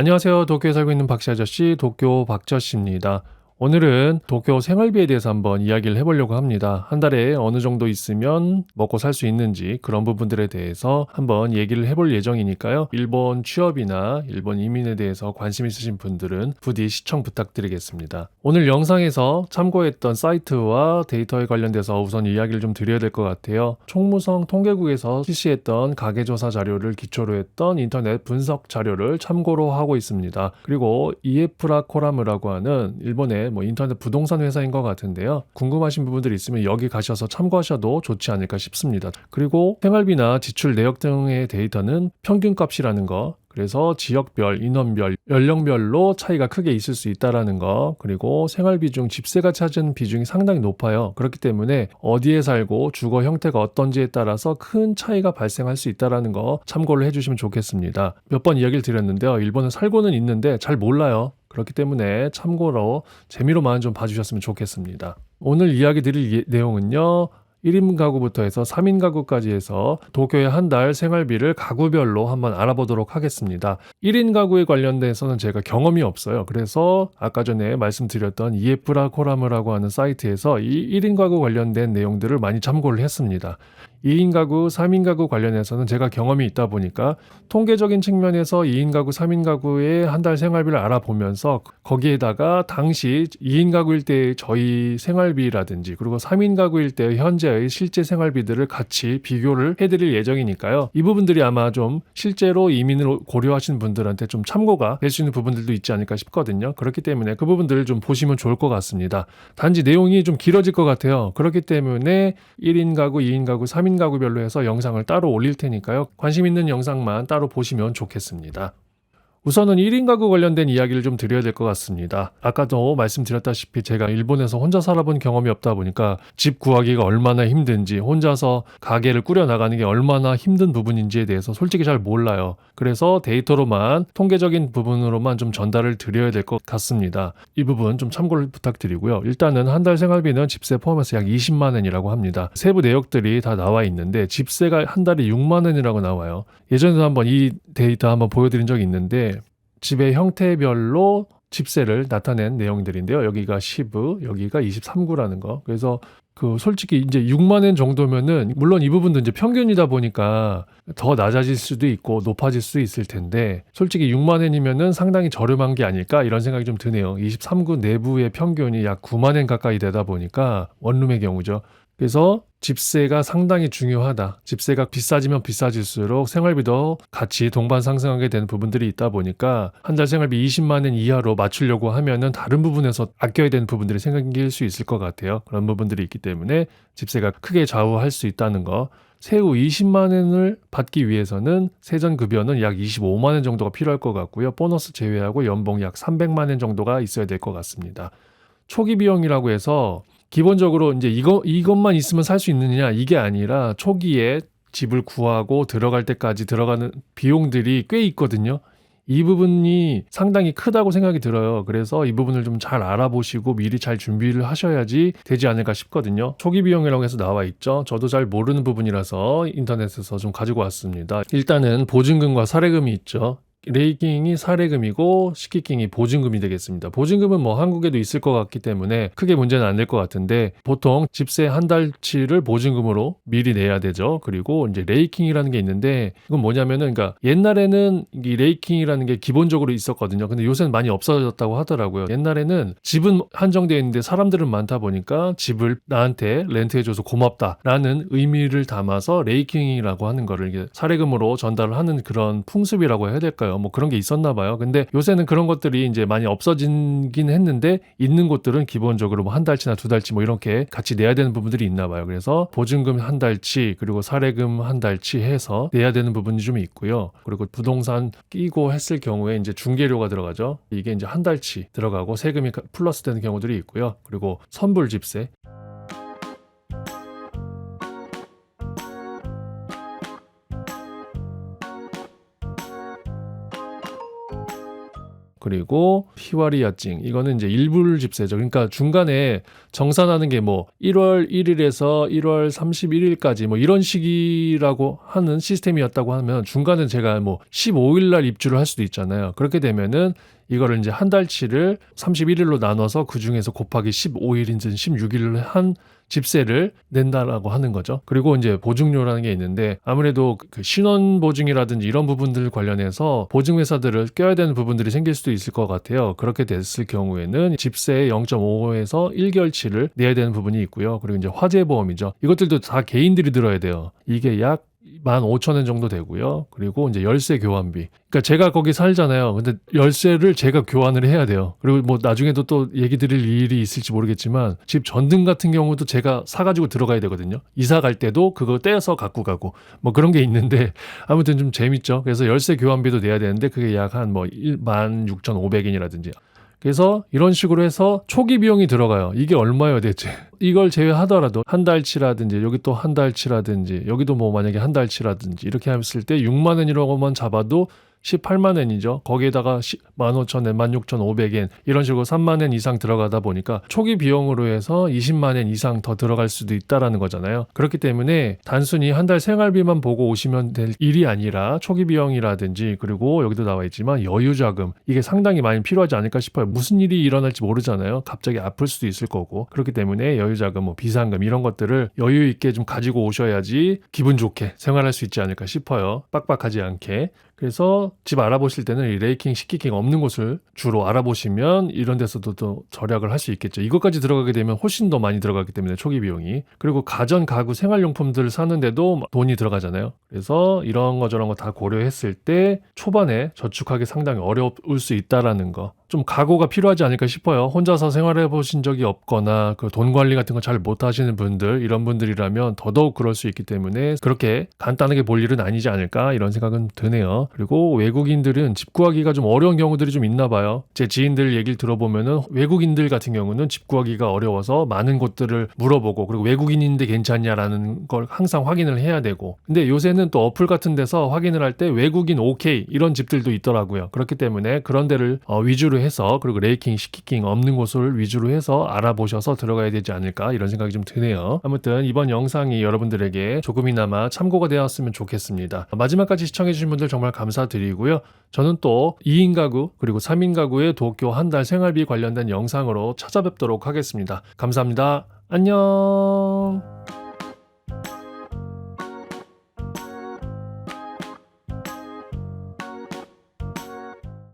안녕하세요. 도쿄에 살고 있는 박씨 아저씨, 도쿄 박저씨입니다. 오늘은 도쿄 생활비에 대해서 한번 이야기를 해보려고 합니다. 한 달에 어느 정도 있으면 먹고 살 수 있는지 그런 부분들에 대해서 한번 얘기를 해볼 예정이니까요. 일본 취업이나 일본 이민에 대해서 관심 있으신 분들은 부디 시청 부탁드리겠습니다. 오늘 영상에서 참고했던 사이트와 데이터에 관련돼서 우선 이야기를 좀 드려야 될 것 같아요. 총무성 통계국에서 실시했던 가계조사 자료를 기초로 했던 인터넷 분석 자료를 참고로 하고 있습니다. 그리고 이에프라 코라무라고 하는 일본의 인터넷 부동산 회사인 것 같은데요. 궁금하신 부분들이 있으면 여기 가셔서 참고하셔도 좋지 않을까 싶습니다. 그리고 생활비나 지출 내역 등의 데이터는 평균값이라는 거, 그래서 지역별, 인원별, 연령별로 차이가 크게 있을 수 있다는 거, 그리고 생활비 중 집세가 차지하는 비중이 상당히 높아요. 그렇기 때문에 어디에 살고 주거 형태가 어떤지에 따라서 큰 차이가 발생할 수 있다는 거 참고를 해주시면 좋겠습니다. 몇 번 이야기를 드렸는데요. 일본은 살고는 있는데 잘 몰라요. 그렇기 때문에 참고로 재미로만 좀 봐주셨으면 좋겠습니다. 오늘 이야기 드릴 내용은요. 1인 가구부터 해서 3인 가구까지 해서 도쿄의 한 달 생활비를 가구별로 한번 알아보도록 하겠습니다. 1인 가구에 관련돼서는 제가 경험이 없어요. 그래서 아까 전에 말씀드렸던 이에프라 코라무라고 하는 사이트에서 이 1인 가구 관련된 내용들을 많이 참고를 했습니다. 2인 가구, 3인 가구 관련해서는 제가 경험이 있다 보니까 통계적인 측면에서 2인 가구, 3인 가구의 한 달 생활비를 알아보면서 거기에다가 당시 2인 가구일 때의 저희 생활비라든지 그리고 3인 가구일 때의 현재의 실제 생활비들을 같이 비교를 해드릴 예정이니까요. 이 부분들이 아마 좀 실제로 이민을 고려하시는 분들한테 좀 참고가 될 수 있는 부분들도 있지 않을까 싶거든요. 그렇기 때문에 그 부분들을 좀 보시면 좋을 것 같습니다. 단지 내용이 좀 길어질 것 같아요. 그렇기 때문에 1인 가구, 2인 가구, 3인 가구별로 해서 영상을 따로 올릴 테니까요. 관심 있는 영상만 따로 보시면 좋겠습니다. 우선은 1인 가구 관련된 이야기를 좀 드려야 될 것 같습니다. 아까도 말씀드렸다시피 제가 일본에서 혼자 살아본 경험이 없다 보니까 집 구하기가 얼마나 힘든지, 혼자서 가게를 꾸려나가는 게 얼마나 힘든 부분인지에 대해서 솔직히 잘 몰라요. 그래서 데이터로만, 통계적인 부분으로만 좀 전달을 드려야 될 것 같습니다. 이 부분 좀 참고를 부탁드리고요. 일단은 한 달 생활비는 집세 포함해서 약 20만 원이라고 합니다. 세부 내역들이 다 나와 있는데 집세가 한 달에 6만 원이라고 나와요. 예전에도 한번 이 데이터 한번 보여드린 적이 있는데 집의 형태별로 집세를 나타낸 내용들인데요. 여기가 10구, 여기가 23구라는 거. 그래서 솔직히 이제 6만 원 정도면은 물론 이 부분도 이제 평균이다 보니까 더 낮아질 수도 있고 높아질 수 있을 텐데 솔직히 6만 원이면은 상당히 저렴한 게 아닐까 이런 생각이 좀 드네요. 23구 내부의 평균이 약 9만 원 가까이 되다 보니까 원룸의 경우죠. 그래서 집세가 상당히 중요하다. 집세가 비싸지면 비싸질수록 생활비도 같이 동반 상승하게 되는 부분들이 있다 보니까 한 달 생활비 20만 원 이하로 맞추려고 하면은 다른 부분에서 아껴야 되는 부분들이 생길 수 있을 것 같아요. 그런 부분들이 있기 때문에 집세가 크게 좌우할 수 있다는 거. 세후 20만 원을 받기 위해서는 세전급여는 약 25만 원 정도가 필요할 것 같고요. 보너스 제외하고 연봉 약 300만 원 정도가 있어야 될 것 같습니다. 초기 비용이라고 해서 기본적으로 이제 이것만 있으면 살 수 있느냐 이게 아니라 초기에 집을 구하고 들어갈 때까지 들어가는 비용들이 꽤 있거든요. 이 부분이 상당히 크다고 생각이 들어요. 그래서 이 부분을 좀 잘 알아보시고 미리 잘 준비를 하셔야지 되지 않을까 싶거든요. 초기 비용이라고 해서 나와 있죠. 저도 잘 모르는 부분이라서 인터넷에서 좀 가지고 왔습니다. 일단은 보증금과 사례금이 있죠. 레이킹이 사례금이고 식기킹이 보증금이 되겠습니다. 보증금은 한국에도 있을 것 같기 때문에 크게 문제는 안 될 것 같은데 보통 집세 한 달치를 보증금으로 미리 내야 되죠. 그리고 이제 레이킹이라는 게 있는데 이건 뭐냐면은 그러니까 옛날에는 이 레이킹이라는 게 기본적으로 있었거든요. 근데 요새는 많이 없어졌다고 하더라고요. 옛날에는 집은 한정되어 있는데 사람들은 많다 보니까 집을 나한테 렌트해줘서 고맙다라는 의미를 담아서 레이킹이라고 하는 거를 이게 사례금으로 전달을 하는 그런 풍습이라고 해야 될까요? 그런 게 있었나 봐요. 근데 요새는 그런 것들이 이제 많이 없어지긴 했는데 있는 곳들은 기본적으로 한 달치나 두 달치 이렇게 같이 내야 되는 부분들이 있나 봐요. 그래서 보증금 한 달치 그리고 사례금 한 달치 해서 내야 되는 부분이 좀 있고요. 그리고 부동산 끼고 했을 경우에 이제 중개료가 들어가죠. 이게 이제 한 달치 들어가고 세금이 플러스 되는 경우들이 있고요. 그리고 선불 집세 그리고 히와리야찡 이거는 이제 일불 집세죠. 그러니까 중간에 정산하는 게 뭐 1월 1일에서 1월 31일까지 뭐 이런 시기라고 하는 시스템이었다고 하면 중간에 제가 뭐 15일 날 입주를 할 수도 있잖아요. 그렇게 되면은 이거를 이제 한 달치를 31일로 나눠서 그 중에서 곱하기 15일인지 16일을 한 집세를 낸다라고 하는 거죠. 그리고 이제 보증료라는 게 있는데 아무래도 그 신원 보증이라든지 이런 부분들 관련해서 보증회사들을 껴야 되는 부분들이 생길 수도 있을 것 같아요. 그렇게 됐을 경우에는 집세의 0.5에서 1개월치를 내야 되는 부분이 있고요. 그리고 이제 화재보험이죠. 이것들도 다 개인들이 들어야 돼요. 이게 약 15,000원 정도 되고요. 그리고 이제 열쇠 교환비. 그러니까 제가 거기 살잖아요. 근데 열쇠를 제가 교환을 해야 돼요. 그리고 뭐 나중에도 또 얘기 드릴 일이 있을지 모르겠지만 집 전등 같은 경우도 제가 사가지고 들어가야 되거든요. 이사 갈 때도 그거 떼서 갖고 가고 뭐 그런 게 있는데 아무튼 좀 재밌죠. 그래서 열쇠 교환비도 내야 되는데 그게 약 한 뭐 16,500엔이라든지 그래서 이런 식으로 해서 초기 비용이 들어가요. 이게 얼마예요 대체? 이걸 제외하더라도 한 달치라든지 여기 또 한 달치라든지 여기도 뭐 만약에 한 달치라든지 이렇게 했을 때 6만 원이라고만 잡아도 18만 원이죠. 거기에다가 15,000엔, 16,500엔 이런 식으로 3만 원 이상 들어가다 보니까 초기 비용으로 해서 20만 원 이상 더 들어갈 수도 있다라는 거잖아요. 그렇기 때문에 단순히 한 달 생활비만 보고 오시면 될 일이 아니라 초기 비용이라든지 그리고 여기도 나와 있지만 여유자금 이게 상당히 많이 필요하지 않을까 싶어요. 무슨 일이 일어날지 모르잖아요. 갑자기 아플 수도 있을 거고 그렇기 때문에 여유자금, 뭐 비상금 이런 것들을 여유 있게 좀 가지고 오셔야지 기분 좋게 생활할 수 있지 않을까 싶어요. 빡빡하지 않게. 그래서 집 알아보실 때는 이 레이킹, 시키킹 없는 곳을 주로 알아보시면 이런 데서도 또 절약을 할 수 있겠죠. 이것까지 들어가게 되면 훨씬 더 많이 들어가기 때문에 초기 비용이. 그리고 가전, 가구, 생활용품들을 사는데도 돈이 들어가잖아요. 그래서 이런 거 저런 거 다 고려했을 때 초반에 저축하기 상당히 어려울 수 있다라는 거. 좀 각오가 필요하지 않을까 싶어요. 혼자서 생활해 보신 적이 없거나 그 돈 관리 같은 거 잘 못 하시는 분들 이런 분들이라면 더더욱 그럴 수 있기 때문에 그렇게 간단하게 볼 일은 아니지 않을까 이런 생각은 드네요. 그리고 외국인들은 집 구하기가 좀 어려운 경우들이 좀 있나 봐요. 제 지인들 얘기를 들어보면은 외국인들 같은 경우는 집 구하기가 어려워서 많은 곳들을 물어보고 그리고 외국인인데 괜찮냐라는 걸 항상 확인을 해야 되고 근데 요새는 또 어플 같은 데서 확인을 할 때 외국인 오케이 이런 집들도 있더라고요. 그렇기 때문에 그런 데를 위주로 해서 그리고 레이킹, 시키킹 없는 곳을 위주로 해서 알아보셔서 들어가야 되지 않을까 이런 생각이 좀 드네요. 아무튼 이번 영상이 여러분들에게 조금이나마 참고가 되었으면 좋겠습니다. 마지막까지 시청해주신 분들 정말 감사드리고요. 저는 또 2인 가구 그리고 3인 가구의 도쿄 한 달 생활비 관련된 영상으로 찾아뵙도록 하겠습니다. 감사합니다. 안녕.